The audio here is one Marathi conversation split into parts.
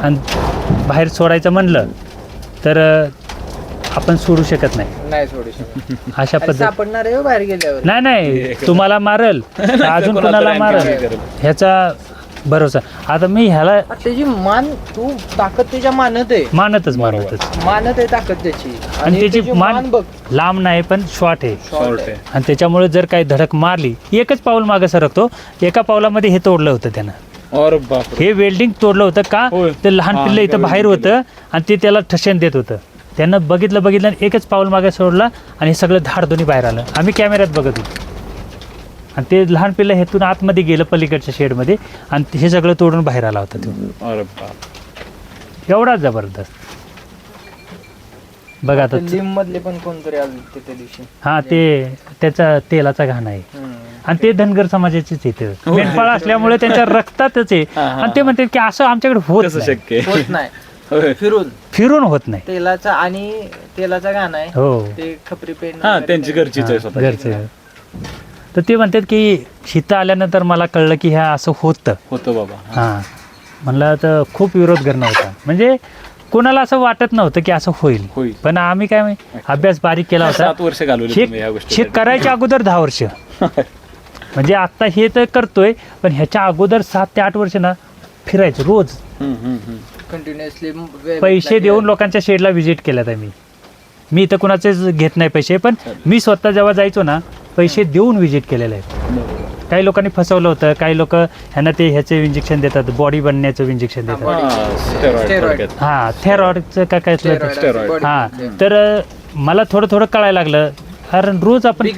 आणि बाहेर सोडायचं म्हणलं तर आपण सोडू शकत नाही सोडू शकत. अशा पद्धत. सापडणार आहे बाहेर गेल्यावर. नाही तुम्हाला मारल अजून कोणाला मारल ह्याचा भरोसा. आता मी ह्याला त्याची मान तू ताकद त्याच्या मानतच मानत आहे ताकद त्याची. आणि त्याची मान बघ लांब नाही पण शॉर्ट आहे. आहे. आणि त्याच्यामुळे जर काही धडक मारली एकच पाऊल मागे सरकतो. एका पावलामध्ये हे तोडलं होतं त्यानं. हे वेल्डिंग तोडलं होतं का ते लहान पिल्लं इथं बाहेर होतं आणि ते त्याला ठसेन देत होतं. त्यानं बघितलं एकच पाऊल मागे सोडला आणि हे सगळं धाड दोन्ही बाहेर आलं. आम्ही कॅमेऱ्यात बघत होतो आणि ते लहान पिल्लं हेतून आतमध्ये गेलं पलीकडच्या शेडमध्ये आणि हे सगळं तोडून बाहेर आला होता तो. एवढा जबरदस्त. बघा आता लिंब मधले पण कोणतरी आले त्या दिवशी. हा ते त्याचा तेलाचा घाण आहे आणि ते धनगर समाजाचेच येते. मेंढपाळ असल्यामुळे त्यांच्या रक्तातच आहे. आणि ते म्हणतात की असं आमच्याकडे होत नाही फिरून होत नाही. तेलाचा गाण आहे. हो ते खपरी पेन त्यांची घरचीच आहे घरचे. तर ते म्हणतात की शीता आल्यानंतर मला कळलं की ह्या असं होतं बाबा. हां म्हणलं तर खूप विरोध करणं होता. म्हणजे कोणाला असं वाटत नव्हतं की असं होईल. पण आम्ही काय अभ्यास बारीक केला होता. 7 वर्ष घालवली करायच्या अगोदर 10 वर्ष म्हणजे आता हे तर करतोय पण ह्याच्या अगोदर 7 ते 8 वर्ष ना फिरायचं रोज कंटिन्युअसली पैसे देऊन लोकांच्या शेडला व्हिजिट केल्यात आम्ही. मी इथं कुणाचेच घेत नाही पैसे पण मी स्वतः जेव्हा जायचो ना पैसे देऊन व्हिजिट केलेले आहेत. काही लोकांनी फसवलं होतं. काही लोक ह्यांना ते ह्याचे इंजेक्शन देतात बॉडी बनण्याचं इंजेक्शन देतात. हां थेरॉइडचं काय हां तर मला थोडं कळायला लागलं कारण रोज आपण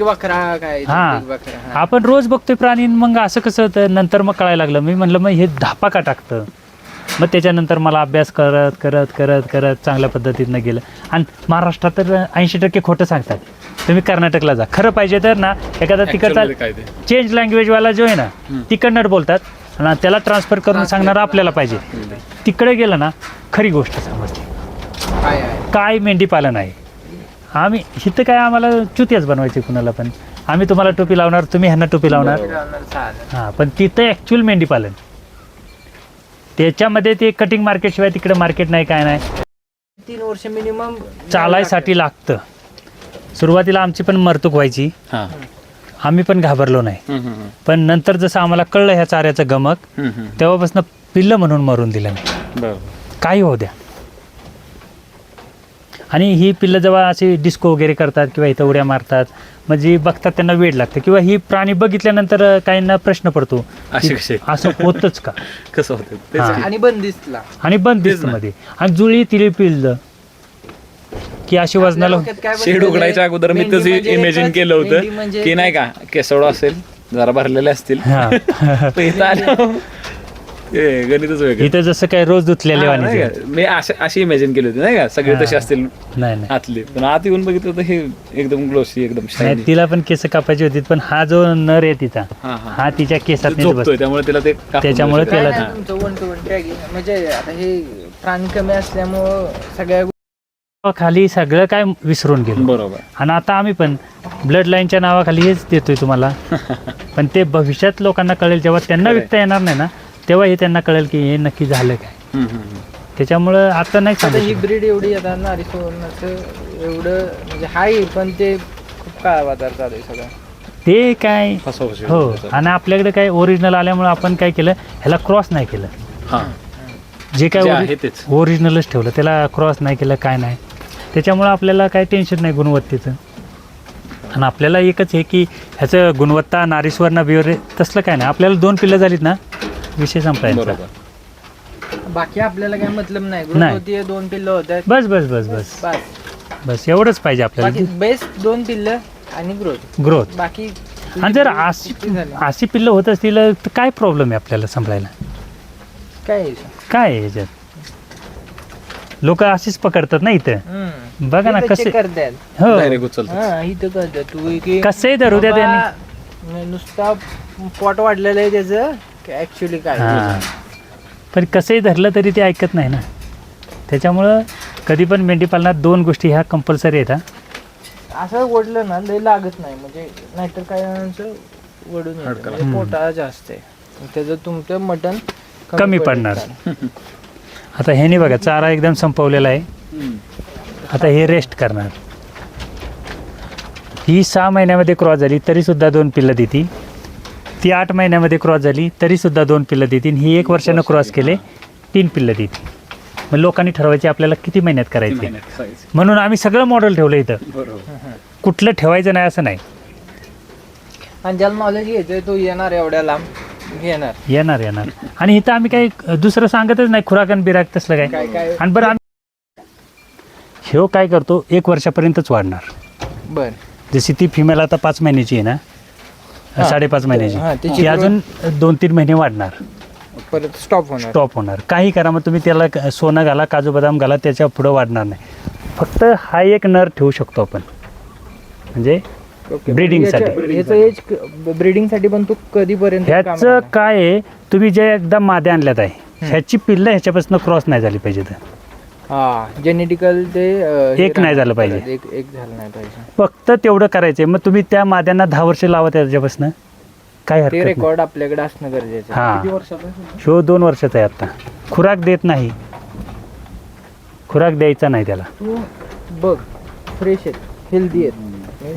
आपण रोज बघतोय प्राणी. मग असं कसं होतं नंतर मग कळायला लागलं. मी म्हणलं मग हे धापा का टाकतं. मग त्याच्यानंतर मला अभ्यास करत करत करत करत चांगल्या पद्धतीनं गेलं. आणि महाराष्ट्रात तर 80% खोटं सांगतात. तुम्ही कर्नाटकला जा खरं पाहिजे तर ना एखादा तिकडचा चेंज लँग्वेजवाला जो आहे ना ती कन्नड बोलतात आणि त्याला ट्रान्सफर करून सांगणार आपल्याला पाहिजे. तिकडे गेलं ना खरी गोष्ट समजते काय मेंढी पालन आहे. आम्ही इथं काय आम्हाला चुतीयाच बनवायची कुणाला पण. आम्ही तुम्हाला टोपी लावणार तुम्ही ह्यांना टोपी लावणार. हां पण तिथं ॲक्च्युअल मेंढी पालन त्याच्यामध्ये ते कटिंग मार्केट शिवाय तिकडे मार्केट नाही काय नाही. 3 वर्ष मिनिमम चालायसाठी लागतं. सुरुवातीला आमची पण मरतूक व्हायची. आम्ही पण घाबरलो नाही. पण नंतर जसं आम्हाला कळलं ह्या चाऱ्याचं गमक तेव्हापासून पिल्लं म्हणून मरून दिलं नाही. काही होऊ द्या. आणि ही पिल्लं जेव्हा अशी डिस्को वगैरे करतात किंवा इथं उड्या मारतात म्हणजे बघतात त्यांना वेळ लागतं किंवा ही प्राणी बघितल्यानंतर काहींना प्रश्न पडतो असं होतच का कसं होतं. आणि बंदिस्त मध्ये आणि जुळी तिली पिल्लं की अशी वजनाला शेड उघडायच्या अगोदर मी तसं इमॅजिन केलं होतं की नाही का केसवडा असेल जरा भरलेले असतील. गणितच वेगळं. इथं जसं काय रोज धुतलेले मी अशी इमॅजिन केली होती नाही का सगळे तसे असतील नाही आतले. पण आत येऊन बघितलं तर हे एकदम ग्लोसी एकदम शायनी. तिला पण केस कापायची होती पण हा जो नर आहे तिचा हा तिच्या केसात त्यामुळे तिला ते त्याच्यामुळे त्याला म्हणजे आता हे प्राणी कमी असल्यामुळं सगळ्या खाली सगळं काय विसरून गेलो. बरोबर. आणि आता आम्ही पण ब्लड लाईनच्या नावाखाली हेच देतोय तुम्हाला. पण ते भविष्यात लोकांना कळेल जेव्हा त्यांना विकता येणार नाही ना तेव्हा हे त्यांना कळेल की हे नक्की झालं काय. त्याच्यामुळं आता नाही सांगता ही ब्रीड एवढी आता नारी सोडण्याचं एवढं म्हणजे हाय पण ते खूप काळा बाजार चालू आहे सगळं ते काय. हो आणि आपल्याकडे काय ओरिजिनल आल्यामुळे आपण काय केलं ह्याला क्रॉस नाही केलं. जे काय ओरिजिनलच ठेवलं त्याला क्रॉस नाही केलं काय नाही. त्याच्यामुळं आपल्याला काय टेन्शन नाही गुणवत्तेचं. आणि आपल्याला एकच आहे की ह्याचं गुणवत्ता नारीस्वर्ण बिवर तसलं काय नाही. आपल्याला 2 पिल्लं झालीत ना विषय संपला. बाकी आपल्याला काय मतलब नाही. 2 पिल्लं होतात बस बस बस बस बस बस एवढंच पाहिजे आपल्याला. बेस्ट 2 पिल्लं आणि ग्रोथ बाकी. आणि जर अशी पिल्लं होत असतील तर काय प्रॉब्लेम आहे आपल्याला संपलायला. काय ह्याच्यात लोक अशीच पकडतात ना इथं. बघा ना कसे करतात. कसंही धरू द्या त्यांनी. नुसता पॉट वाढलेलं आहे त्याचं ऍक्च्युली काय. पण कसंही धरलं तरी ते ऐकत नाही ना. त्याच्यामुळं कधी पण मेंढी पालनात 2 गोष्टी ह्या कंपल्सरी आहेत. असं ओढलं ना लय लागत नाही म्हणजे नाहीतर काय वडून पोटा जास्त आहे त्याचं तुमचं मटण कमी पडणार. आता ह्याने बघा चारा एकदम संपवलेला आहे. आता हे रेस्ट करणार. ही 6 महिन्यामध्ये क्रॉस झाली तरीसुद्धा 2 पिल्लं देते. ती 8 महिन्यामध्ये क्रॉस झाली तरीसुद्धा 2 पिल्लं देतील. ही 1 वर्षानं क्रॉस केले 3 पिल्लं देते. मग लोकांनी ठरवायचे आपल्याला किती महिन्यात करायचे. म्हणून आम्ही सगळं मॉडेल ठेवलं इथं. कुठलं ठेवायचं नाही असं नाही. आणि ज्याला नॉलेज घ्यायचंय तो येणार एवढ्या लांब येणार आणि इथं आम्ही काही दुसरं सांगतच नाही. खुराक आणि बिराक तसलं काय. आणि बरं आम्ही ह्यो काय करतो 1 वर्षापर्यंतच वाढणार. बर जशी ती फिमेल आता 5 महिन्याची आहे ना, 5.5 महिन्याची, ती अजून 2-3 महिने वाढणार, परत स्टॉप होणार. काही करा मग तुम्ही त्याला सोनं घाला, काजू बदाम घाला, त्याच्या पुढं वाढणार नाही. फक्त हा एक नर ठेवू शकतो आपण, म्हणजे ब्रीडिंगसाठी. ह्याचं एज ब्रीडिंगसाठी पण तू कधीपर्यंत ह्याचं काय आहे, तुम्ही जे एकदा मादे आणल्यात आहे ह्याची पिल्लं ह्याच्यापासून क्रॉस नाही झाली पाहिजे. जेनेटिकल ते एक नाही झालं पाहिजे. एक झालं नाही पाहिजे. फक्त तेवढं करायचंय. मग तुम्ही त्या माद्यांना 10 वर्ष लावा त्याच्यापासून, काय ते हरकत नाही. रेकॉर्ड आपल्याकडे असणं गरजेचं आहे. हा, शो 2 वर्षाचा आहे आता. खुराक देत नाही, खुराक द्यायचा नाही त्याला. तू बघ फ्रेश आहेत, हेल्दी आहेत.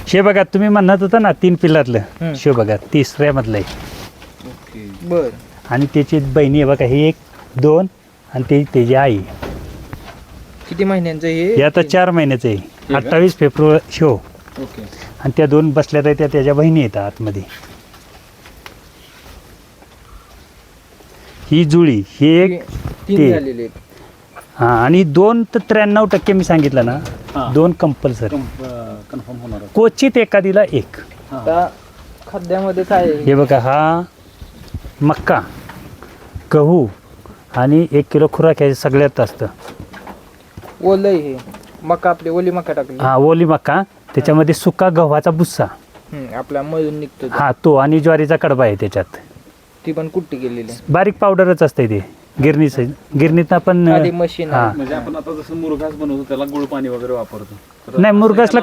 शे बघा तुम्ही म्हणत होता ना 3 पिल्लातलं, शे बघा 3ऱ्या मधलं आहे. बर आणि त्याची बहिणी आहे बघा, ही 1, 2 आणि त्याची आई. किती महिन्यांचं हे आता 4 महिन्याचं आहे. 28 फेब्रुवारी शो. आणि त्या 2 बसल्यात आहे, त्या त्याच्या बहिणी येतात आतमध्ये. ही जुळी, ही एक 3 झालेले आहेत. हा, आणि 2 तर 93% मी सांगितलं ना, 2 कंपल्सरी. कन्फर्म होणार. क्वचित एखादीला 1. आता खाद्यामध्ये काय आहे? हे बघा, हा मक्का, गहू आणि 1 किलो खुराक हे सगळ्यात असतं. ओलं आहे हे मका, आपली ओली मका टाकली. हा, ओली मका, त्याच्यामध्ये सुका गव्हाचा भुस्सा, आपला मळून निघतो हा तो, आणि ज्वारीचा कडबा आहे त्याच्यात. ती पण कुट्टी केलेली आहे. बारीक पावडरच असते ते. गिरणीत पण मशीन हा. म्हणजे आपण आता जसं मुरघास बनवतो त्याला गुळ पाणी वगैरे वापरतो. नाही, मुरघासला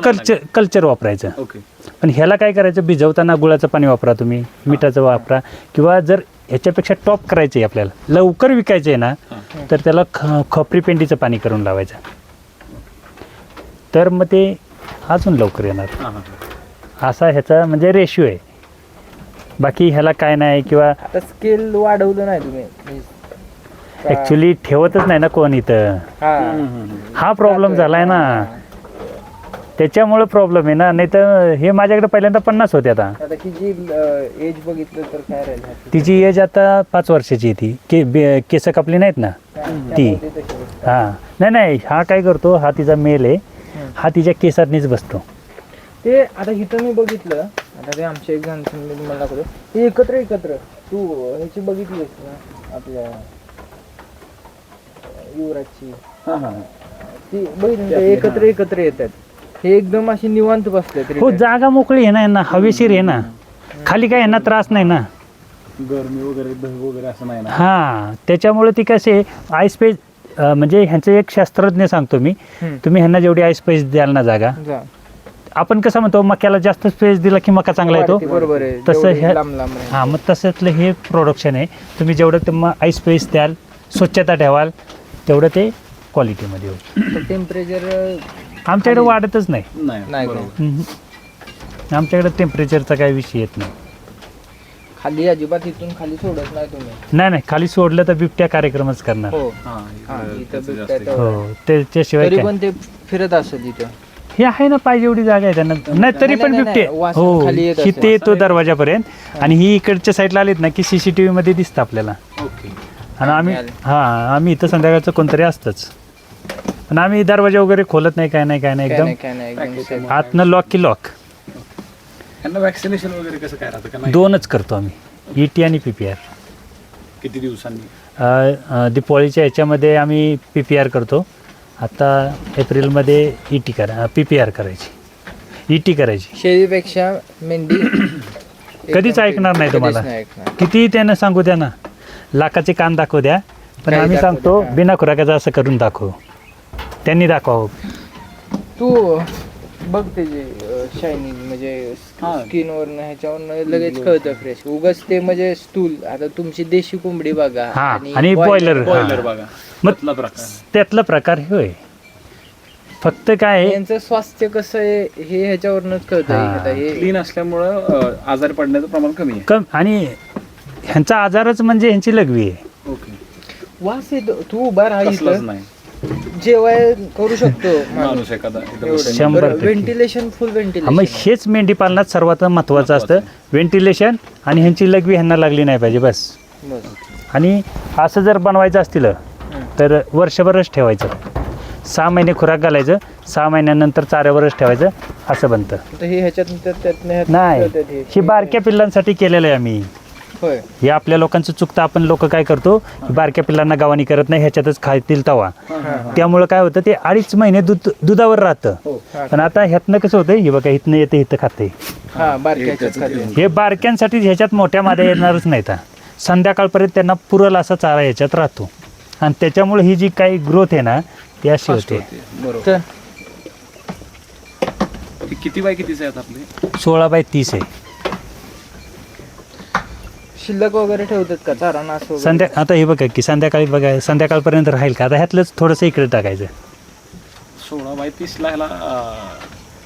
कल्चर वापरायचं. ओके. पण ह्याला काय करायचं, भिजवताना गुळाचं पाणी वापरा तुम्ही, मिठाचं वापरा. किंवा जर ह्याच्यापेक्षा टॉप करायचं आहे आपल्याला, लवकर विकायचं आहे ना, तर त्याला खपरी पेंडीचं पाणी करून लावायचं. तर मग ते अजून लवकर येणार. असा ह्याचा म्हणजे रेशिओ आहे. बाकी ह्याला काय नाही. किंवा आता स्केल वाढवलं नाही तुम्ही? ॲक्च्युली ठेवतच नाही ना कोण इथं. हा प्रॉब्लेम झालाय ना, त्याच्यामुळे प्रॉब्लेम आहे ना. नाही तर हे माझ्याकडे पहिल्यांदा 50 होते. आता तिची एज बघितलं तर काय राहील? तिची एज आता 5 वर्षाची आहे. ती केस कापली नाहीत ना ती. हा, नाही, हा काय करतो, हा तिचा मेल आहे, हा तिच्या केसातनीच बसतो. ते आता इथं मी बघितलं, आता ते आमच्या एक जण मला दाखवतो, ते एकत्र तू ह्याची बघितलीस ना आपल्या युवराजची, ती बघितली एकत्र येतात. हे एकदम अशी निवांत बसतात. हो, जागा मोकळी आहे ना, यांना हवेशीर आहे ना, खाली काय यांना त्रास नाही ना, गरमी वगैरे असं नाही ना. हा, त्याच्यामुळे ती कसे आईस पेज, म्हणजे ह्यांचं एक शास्त्रज्ञ सांगतो मी, तुम्ही ह्यांना जेवढी आईस पेज द्याल ना जागा, आपण कसं म्हणतो मक्याला जास्त स्पेस दिला की मका चांगला येतो, बरोबर आहे. तसं हा, मग तसंतलं हे प्रोडक्शन आहे. तुम्ही जेवढं आईस स्पेस द्याल, स्वच्छता ठेवाल, तेवढं ते क्वालिटीमध्ये होईल. टेम्परेचर आमच्याकडे वाढतच नाही. आमच्याकडे टेम्परेचरचा काही विषय येत नाही. खाली अजिबात इथून खाली सोडत नाही तुम्ही? नाही, खाली सोडलं तर बिबट्या कार्यक्रमच करणार. हो, त्याच्याशिवाय पण ते फिरत असेल इथं. हे आहे ना, पाहिजे एवढी जागा आहे त्यांना. नाही तरी पण बिबटे हो, इथे येतो दरवाजापर्यंत. आणि ही इकडच्या साईडला आलीत ना की CCTV मध्ये दिसतं आपल्याला. आणि आम्ही इथं संध्याकाळचं कोणतरी असतंच. पण आम्ही दरवाजा वगैरे खोलत नाही, काय नाही एकदम आतनं लॉक की लॉक. वॅक्सिनेशन वगैरे कसं काय राहतं? 2च करतो आम्ही, ET आणि PPR. किती दिवसांनी? दिपावळीच्या ह्याच्यामध्ये आम्ही PPR करतो. आता एप्रिलमध्ये PPR करायची, ET करायची. शेळीपेक्षा मेंढी कधीच ऐकणार नाही तुम्हाला. किती त्यानं सांगू द्या ना, लाखाचे कान दाखवू द्या, पण आम्ही सांगतो बिना खुराकाचं असं करून दाखवू. त्यांनी दाखवावं. तू बघ त्याची शायनिंग म्हणजे हा. स्किनवरनं ह्याच्यावरनं लगेच कळतं फ्रेश. उगाच ते म्हणजे स्टूल, आता तुमची देशी कोंबडी बघा हा आणि बॉयलर बॉयलर बघा मग मधला प्रकार त्यातला प्रकार हे होय. फक्त काय आहे, यांचं स्वास्थ्य कसं आहे हे ह्याच्यावरनच कळतं. हा. आता हे क्लीन असल्यामुळं आजारी पडण्याचं प्रमाण कमी आहे. कम आणि ह्यांचा आजारच म्हणजे ह्यांची लघवी आहे. ओके वास येतो. तू उभा राहा कसलाच इथं, नाही जेवाय करू शकतो माणूस एखादा इथं एवढं. बसून. 100% व्हेंटिलेशन, फुल हा, मग व्हेंटिलेशन. हेच मेंढी पालनात सर्वात महत्वाचं असतं. व्हेंटिलेशन आणि ह्यांची लघवी ह्यांना लागली नाही पाहिजे बस. आणि असं जर बनवायचं असतील तर वर्षभरच ठेवायचं. 6 महिने खुराक घालायचं, 6 महिन्यानंतर चाऱ्यावरच ठेवायचं, असं बनतं. हे ह्याच्यात नाही, ही बारक्या पिल्लांसाठी केलेलं आहे आम्ही. होय. हे आपल्या लोकांचं चुकतं. आपण लोक काय करतो, बारक्या पिल्लांना गावानी करत नाही, ह्याच्यातच खातील तवा. त्यामुळं काय होतं, ते 2.5 महिने दुधावर राहतं. पण आता ह्यातनं कसं होतं, हे बघा इथनं येते इथं खाते. हा, बारक्या ह्याच्यात खाली. हे बारक्यांसाठी ह्याच्यात मोठ्या माद्या येणारच नाहीत. संध्याकाळपर्यंत त्यांना पुरल असा चारा ह्याच्यात राहतो. आणि त्याच्यामुळे ही जी काही ग्रोथ आहे ना ती अशी फास्ट होते. होते. बरोबर. तर हे किती बाय कितीचे आहेत आपले? 16x30 आहे. शिल्लक वगैरे ठेवतात का चारा नास वगैरे? आता हे बघा की संध्याकाळी बघा, संध्याकाळपर्यंत राहील का, आता ह्यातलंच थोडंसं इकडे टाकायचं. 16x30 ला ह्याला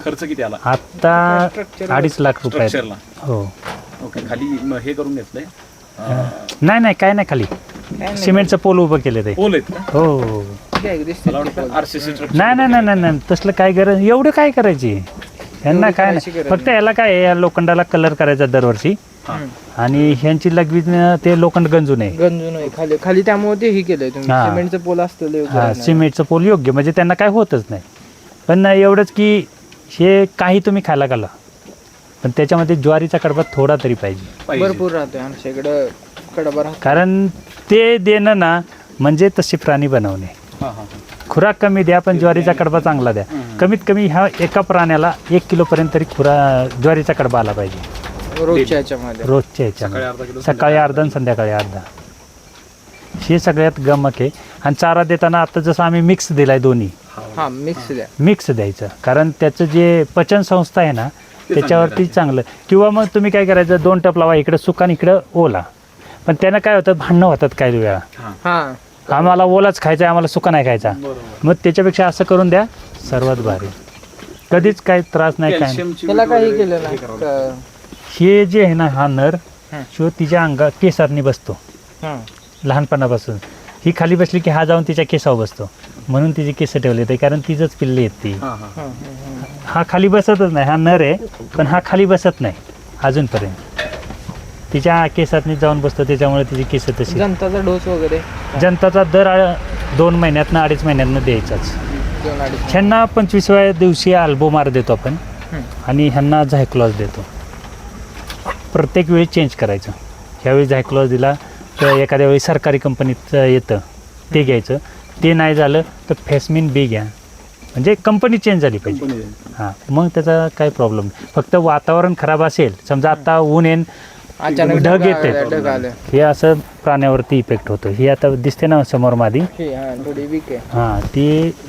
खर्च किती आला आता 2.5 लाख रुपये आहेत. स्ट्रक्चरला? हो. ओके. खाली हे करून घेतलंय नाही काय नाही, खाली काय नाही. सिमेंटचं पोल उभं केलं ते. पोल आहेत का? हो. काय दिसते मला ते वाटतं पोल. RCC structure. नाही तसलं काय गरज, एवढं काय करायची ह्यांना, काय करायची नाही. गरज फक्त याला काय आहे, या लोखंडाला कलर करायचा दरवर्षी. आणि ह्यांची लघवी ते लोखंड गंजू नये. गंजू नाही खाली खाली, त्यामुळे ते हे केलंय तुम्ही. हा. सिमेंटचं पोल असतं हा, सिमेंटचं पोल योग्य, म्हणजे त्यांना काय होतच नाही. पण एवढंच की हे काही तुम्ही खायला घाला, पण त्याच्यामध्ये ज्वारीचा कडबा थोडा तरी पाहिजे. भरपूर राहतोय आमच्या इकडं कडबा राहतो. कारण ते देणं ना म्हणजे तसे प्राणी बनवणे. खुराक कमी द्या पण ज्वारीचा कडबा चांगला द्या. कमीत कमी ह्या एका प्राण्याला 1 किलोपर्यंत तरी ज्वारीचा कडबा आला पाहिजे रोजच्या ह्याच्यामध्ये. रोजच्या ह्याच्यामध्ये. सकाळी अर्धा आणि संध्याकाळी अर्धा. हे सगळ्यात गमक आहे. आणि चारा देताना आता जसं आम्ही मिक्स दिलाय, दोन्ही हा, मिक्स द्या. मिक्स द्यायचं, कारण त्याचं जे पचन संस्था आहे ना त्याच्यावरती चांगलं. किंवा मग तुम्ही काय करायचं, 2 टप लावा, इकडं सुका आणि इकडं ओला. पण त्यानं काय होतं, भांडणं होतात काही वेळा. हा, आम्हाला ओलाच खायचा, आम्हाला सुका नाही खायचा. मग त्याच्यापेक्षा असं करून द्या, सर्वात भारी. कधीच काही त्रास नाही, काय नाही. त्याला काही केलं नाही. हे जे आहे ना, हा नर शिव तिच्या अंगा केसांनी बसतो लहानपणापासून. ही खाली बसली की हा जाऊन तिच्या केसावर बसतो, म्हणून तिचे केस ठेवले ते, कारण तिचंच पिल्ले आहेत ती. हा खाली बसतच नाही, हा नर आहे पण हा खाली बसत नाही अजूनपर्यंत. तिच्या केसातनी जाऊन बसतो, त्याच्यामुळे तिची केस तशी. जनताचा डोस वगैरे जनताचा दर 2 महिन्यातनं 2.5 महिन्यातनं द्यायचाच. 2-2.5. ह्यांना 25व्या दिवशी अल्बोमार देतो आपण, आणि ह्यांना झायक्लॉज देतो. प्रत्येक वेळी चेंज करायचं. ह्यावेळी झायक्लॉज दिला तर एखाद्या वेळी सरकारी कंपनीत येतं ते घ्यायचं. ते नाही झालं तर फेसमिन बी घ्या, म्हणजे कंपनी चेंज झाली पाहिजे. हां, मग त्याचा काही प्रॉब्लेम नाही. फक्त वातावरण खराब असेल, समजा आता ऊन येईन, अचानक ढग येते, ढग आलं. हे असं प्राण्यावरती इफेक्ट होतो. ही आता दिसते ना समोर मादी, हा, थोडी वीक आहे. हां, ती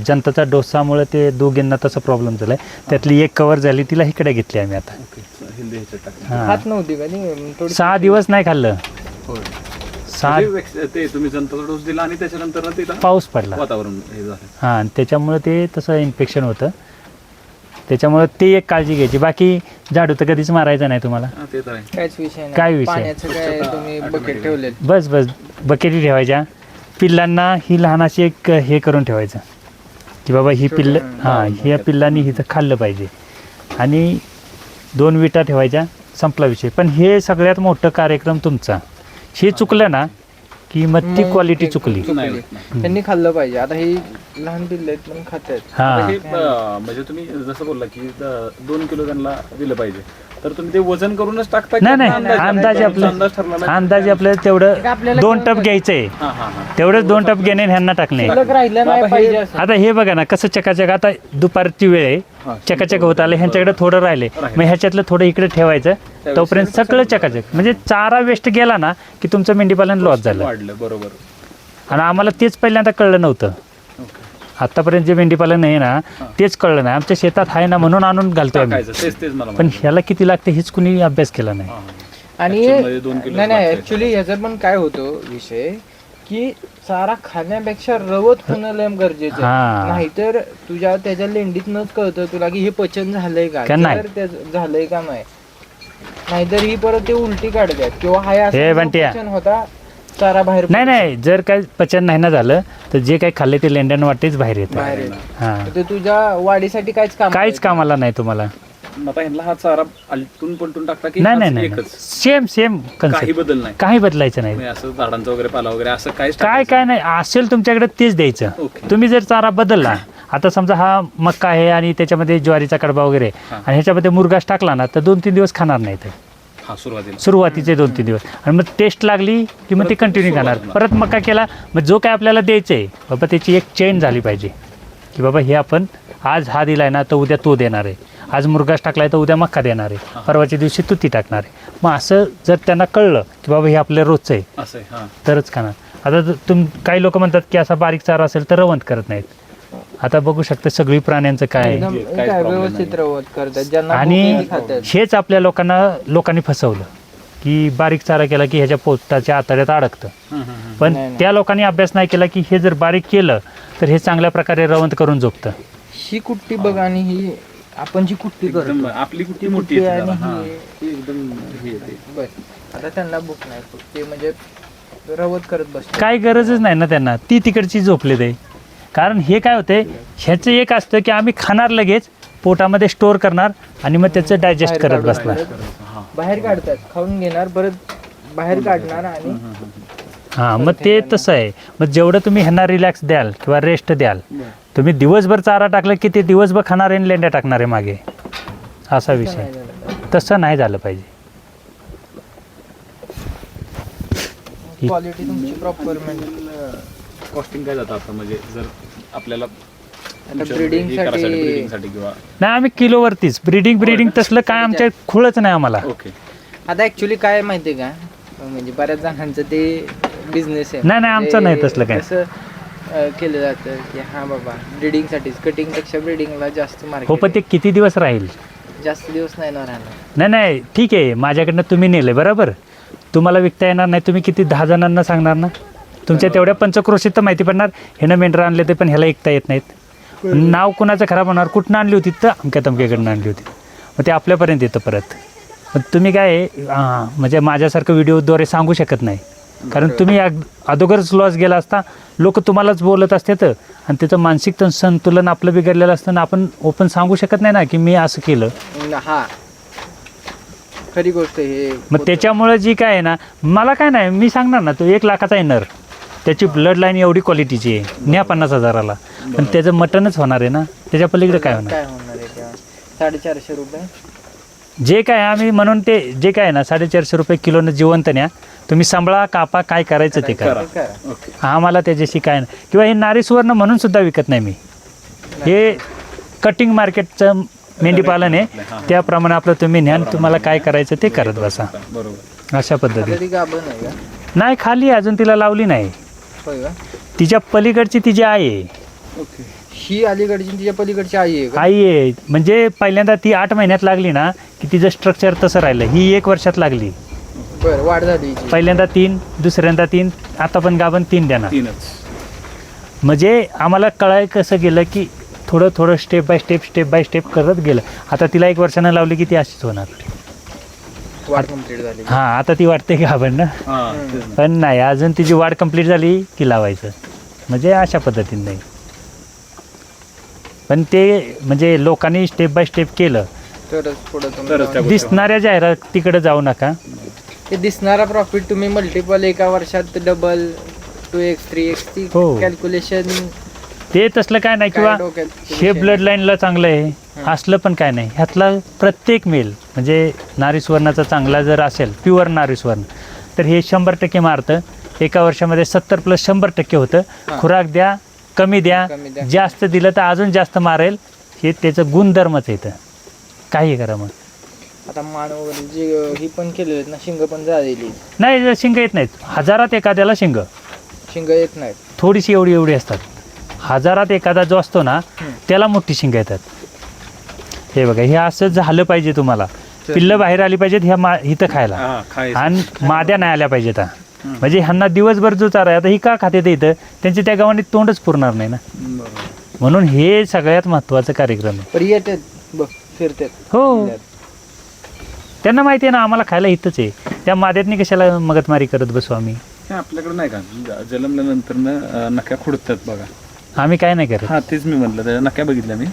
जनताचा डोसामुळे ते दोघींना तसा प्रॉब्लेम झाला आहे. त्यातली एक कवर झाली, तिला इकडे घेतली आम्ही आता. हां, खात नव्हती का ती? थोडी 6 दिवस नाही खाल्लं. 6 ते तुम्ही जनताचा डोस दिला आणि त्याच्यानंतर तिला पाऊस पडला. वातावरण हे झालं. हां, त्याच्यामुळे ते तसं इन्फेक्शन होतं. त्याच्यामुळे ते एक काळजी घ्यायची. बाकी झाडू तर कधीच मारायचं नाही तुम्हाला. ते तर आहे. काहीच विषय नाही. काय विषय? पाण्याचं काय तुम्ही बकेट ठेवले? बस बकेटी ठेवायच्या. पिल्लांना ही लहानाशी एक हे करून ठेवायचं की बाबा ही पिल्लं, हां, ह्या पिल्लांनी हिचं खाल्लं पाहिजे. आणि 2 विटा ठेवायच्या, संपला विषय. पण हे सगळ्यात मोठं कार्यक्रम तुमचा. हे चुकलं ना की मग ती क्वालिटी चुकली. त्यांनी खाल्लं पाहिजे. आता ही लहान पिल्ले आहेत पण खातात. हां, हे म्हणजे तुम्ही जसं बोलला की 2 किलो त्यांना दिलं पाहिजे, तर तुम्ही ते वजन करूनच टाकता की नाही अंदाजे अंदाजे अंदाज ठरला आपलं नाही? अंदाजे आपल्याला तेवढं आपल्याला 2 टप घ्यायचंय, तेवढंच 2 टप घेणे ह्यांना टाकणे. शिल्लक राहिलं नाही पाहिजे असं. आता हे बघा ना कसं चकाचक. आता दुपारची वेळ आहे, चकाचक होत आलं, ह्यांच्याकडे थोडं राहिले, मग ह्याच्यातलं थोडं इकडे ठेवायचं, तोपर्यंत सगळं चकाचक. म्हणजे चारा वेस्ट गेला ना की तुमचं मेंढीपालन लॉस झालं. वाढलं. बरोबर. आणि आम्हाला तेच पहिल्यांदा कळलं नव्हतं. आतापर्यंत जे मेंढीपालन आहे ना तेच कळलं नाही. आमच्या शेतात आहे ना म्हणून आणून घालतोय आम्ही. टाकायचं तेच मला पण ह्याला किती लागते हेच कुणी अभ्यास केला नाही. आणि Actual मध्ये 2 किलो नाही लागतंय. ऍक्च्युली ह्याचा पण काय होतो विषय की चारा खाण्यापेक्षा रवत होणं लय गरजेचं हा. आहे. नाहीतर तुझ्या त्याच्या लेंडीतनच कळतं तुला की हे पचन झालंय का का नाही. जर त्याचं झालंय का नाही. नाहीतर ही परत ते उलटी काढतात किंवा हाय हे असं बंट्या. पचन होता चारा बाहेर नाही नाही जर काही पचन नाही ना झालं तर जे काही खाल्ले ते लेंड्यान वाटेच बाहेर येतं. बाहेर येतं. हा ते तुझ्या वाढीसाठी काहीच काम काहीच कामाला नाही तुम्हाला. आता ह्यांना हा चारा आलटून पलटून टाकता की नाही हाच नाही नाही एकच सेम काही कन्सेप्ट बदल नाही काही बदलायचं नाही. म्हणजे असं झाडांचा वगैरे पाला वगैरे असं काहीच काय टाकायचं काय नाही असेल तुमच्याकडे तेच द्यायचं. ओके. तुम्ही जर चारा बदलला आता समजा हा मक्का आहे आणि त्याच्यामध्ये ज्वारीचा कडबा वगैरे हा. आणि ह्याच्यामध्ये मुरगास टाकला ना तर 2-3 दिवस खाणार नाही ते हा सुरुवातीला सुरुवातीचे 2-3 दिवस आणि मग टेस्ट लागली की मग ते परत कंटिन्यू खाणार. सुरुवात परत मक्का केला मग जो काय आपल्याला द्यायचं आहे बाबा त्याची एक चेन झाली पाहिजे की बाबा हे आपण आज हा दिलाय ना तर उद्या तो देणार आहे. आज मुरगास टाकलाय तर उद्या मक्का देणार आहे. परवाच्या दिवशी तुती टाकणार आहे. मग असं जर त्यांना कळलं की बाबा हे आपल्या रोजचं आहे असं आहे हा तरच खाणार. आता काही लोक म्हणतात की असा बारीक चारा असेल तर रवंत करत नाहीत. आता बघू शकता सगळी प्राण्यांचं काय आहे. एकदम काहीच काय problem व्यवस्थित नाही. रवत करतात ज्यांना आणि भूक आहे ते खातात. हेच आपल्या लोकांनी फसवलं की बारीक चारा केला की ह्याच्या पोटाच्या आतड्यात अडकतं. पण नाही, नाही. त्या लोकांनी अभ्यास नाही केला की हे जर बारीक केलं तर हे चांगल्या प्रकारे रवंत करून झोपतं. ही कुट्टी बघ आणि ही आपण जी कुट्टी करतो एकदम आपली कुठली ती मोठी कुट्टी आहे आणि जरा, हा. ही- ती एकदम हे येते. बस आता त्यांना भूक नाही ते म्हणजे रवत करत बसतो. काय गरजच नाही ना त्यांना ती तिकडची झोपले ते. कारण हे काय होते ह्याचं एक असतं की आम्ही खाणार लगेच पोटामध्ये स्टोअर करणार आणि मग त्याचं डायजेस्ट बाहेर करत काढून बसणार. हा. बाहेर काढतात खाऊन घेणार परत बाहेर काढणार आणि हां मग ते तसं आहे. मग जेवढं तुम्ही ह्यांना रिलॅक्स द्याल किंवा रेस्ट द्याल तुम्ही दिवसभर चारा टाकलं की ते दिवसभर खाणार आणि लेंड्या टाकणार आहे मागे असा विषय. नाही झालं पाहिजे. तसं नाही झालं पाहिजे. क्वालिटी तुमची प्रॉपर कॉस्टिंग काय जातं आता म्हणजे जर आपल्याला breeding साठी- ब्रीडिंग साठी किंवा नाही आम्ही किलोवरतीच ब्रीडिंग तसलं काय आमच्या खुळच नाही आम्हाला. ओके आता ऍक्च्युली काय माहितीये का म्हणजे बऱ्याच जणांचं ते बिझनेस आहे. नाही, नाही, आमचं ते नाही तसलं काय. कसं केलं जातं की हा बाबा ब्रीडिंग साठीच कटिंग पेक्षा ब्रीडिंगला जास्त हो मार्केट पण ते किती दिवस राहील. जास्त दिवस नाही ना राहणार. नाही नाही ठीक आहे माझ्याकडनं तुम्ही नेले बरोबर तुम्हाला विकता येणार नाही तुम्ही किती 10 जणांना सांगणार ना. तुमच्या तेवढ्या पंचक्रोशीत तर माहिती पडणार ह्यानं मेंढरं आणले ते पण ह्याला ऐकता येत नाहीत. नाव कुणाचं खराब होणार कुठनं आणली होती तर अमक्या तमक्याकडनं आणली होती मग ते आपल्यापर्यंत येतं परत. मग तुम्ही काय म्हणजे माझ्यासारखं व्हिडिओद्वारे सांगू शकत नाही कारण तुम्ही अगोदरच लॉस गेला असता लोक तुम्हालाच बोलत असतात आणि त्याचं मानसिक संतुलन आपलं बिघडलेलं असतं ना आपण ओपन सांगू शकत नाही ना की मी असं केलं. हा खरी गोष्ट हे मग त्याच्यामुळं जी काय आहे ना मला काय नाही मी सांगणार ना तो 1 लाखाचा आहे नर त्याची ब्लड लाईन एवढी क्वालिटीची आहे न्या 50,000ला पण त्याचं मटनच होणार आहे ना त्याच्या पलीकडे काय होणार. काय होणार आहे तेव्हा 450 रुपये जे काय आम्ही म्हणून ते जे काय आहे ना 450 रुपये किलोनं जिवंत न्या तुम्ही सांभाळा कापा काय करायचं ते करा. ते करा. ओके आम्हाला त्याच्याशी काय नाही किंवा हे नारी सुवर्ण म्हणून सुद्धा विकत नाही मी. हे कटिंग मार्केटचं मेंढीपालन आहे त्याप्रमाणे आपलं तुम्ही न्या तुम्हाला काय करायचं ते करत बसा बरोबर अशा पद्धती. आता ती गाभण आहे का नाही खाली अजून तिला लावली नाही. होय का तिच्या पलीकडची तिची आई आहे. ओके ही अलीकडची तिच्या पलीकडची आई आहे का आई आहे म्हणजे पहिल्यांदा ती 8 महिन्यात लागली ना की तिचं स्ट्रक्चर तसं राहिलं. ही 1 वर्षात लागली. बरं वाढ झाली हिची. पहिल्यांदा 3 दुसऱ्यांदा 3 आता पण गाभण 3 देणार. 3च म्हणजे आम्हाला कळाय कसं गेलं की थोडं स्टेप बाय स्टेप करत गेलं. आता तिला 1 वर्षानं लावली की ती अशीच होणार. वाढ कंप्लीट झाली हां आता ती वाटते गाभण ना हा तेच ना. पण नाही अजून तिची वाढ कंप्लीट झाली की लावायचं म्हणजे अशा पद्धतीने नाही. पण ते म्हणजे लोकांनी स्टेप बाय स्टेप केलं तरच पुढं तुम्ही तरच जाऊन- त्या दिसणाऱ्या जाहिरात तिकडे जाऊ नका. ते दिसणारा प्रॉफिट तुम्ही मल्टिपल एका वर्षात डबल 2x 3x ती हो. कॅल्क्युलेशन ते तसलं काय नाही किंवा हे ब्लड लाईनला चांगलं आहे असलं पण काय नाही. ह्यातला प्रत्येक मेल म्हणजे नारी सुवर्णाचा चांगला जर असेल प्युअर नारी सुवर्ण तर हे 100% मारतं. एका वर्षामध्ये 70 + 100% होतं. खुराक द्या कमी द्या कमी द्या. जास्त दिलं तर अजून जास्त मारेल. हे त्याचं गुणधर्मच येतं काही करा मग. आता मान वगैरे जे ही पण केलेली आहेत ना शिंग पण झालेली नाही शिंग येत नाहीत. हजारात एखाद्याला शिंग शिंग येत नाहीत थोडीशी एवढी असतात. हजारात एखादा जो असतो ना त्याला मोठी शिंग येतात. हे बघा, हे असं झालं पाहिजे तुम्हाला. पिल्लं बाहेर आली पाहिजेत ह्या इथं खायला, आणि माद्या नाही आल्या पाहिजेत. म्हणजे ह्यांना दिवसभर जो चारा आहे, आता ही का खाते ते इथं, त्यांची त्या गावाने तोंडच पुरणार नाही ना. म्हणून हे सगळ्यात महत्त्वाचं कार्यक्रम आहे. पण येतात बघ, फिरतात. हो, त्यांना माहिती आहे ना आम्हाला खायला इथंच आहे. त्या माद्यातनी कशाला मगतमारी करत बसू आम्ही. आपल्याकडे नाही का जन्मल्यानंतर नक्या खुडतात बघा. आम्ही काय नाही करत. हा तेच मी म्हणलं, त्याच्या नक्या बघितल्या मी,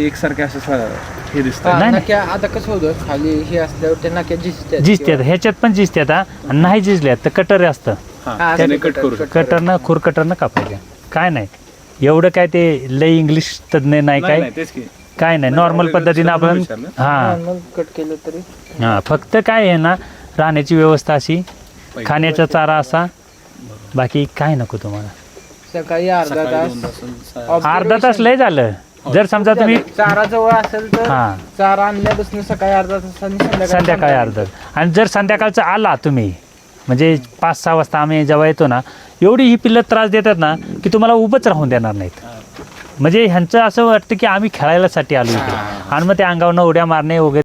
एकसारख्या असं हे दिसतं. नाही. नक्या आता कसं होतं, खाली हे असल्यावर त्या नक्या जिजत्यात, ह्याच्यात पण जिजत्यात हा. आणि नाही जिजल्यात तर कटर असतं, कटरनं खुरकटरनं कापायचं. काय नाही एवढं, काय ते लय इंग्लिश तज्ञ नाही काय, तेच की काय नाही. नॉर्मल पद्धतीनं आपण कट केलं तरी. हां फक्त काय आहे ना, राहण्याची व्यवस्था अशी, खाण्याचा चारा असा, बाकी काय नको तुम्हाला. सकाळी अर्धा तास लय झालं. जर समजा तुम्ही चारा जवळ असेल तर हां चारा आणल्यापासून सकाळी अर्धा तास आणि संध्याकाळी अर्धा. आणि जर संध्याकाळचं आला तुम्ही, म्हणजे 5-6 वाजता आम्ही जेव्हा येतो ना, एवढी ही पिल्लं त्रास देतात ना की तुम्हाला उभंच राहून देणार नाहीत. म्हणजे ह्यांचं असं वाटतं की आम्ही खेळायलासाठी आलो इथे, आणि मग त्या अंगावरनं उड्या मारणे वगैरे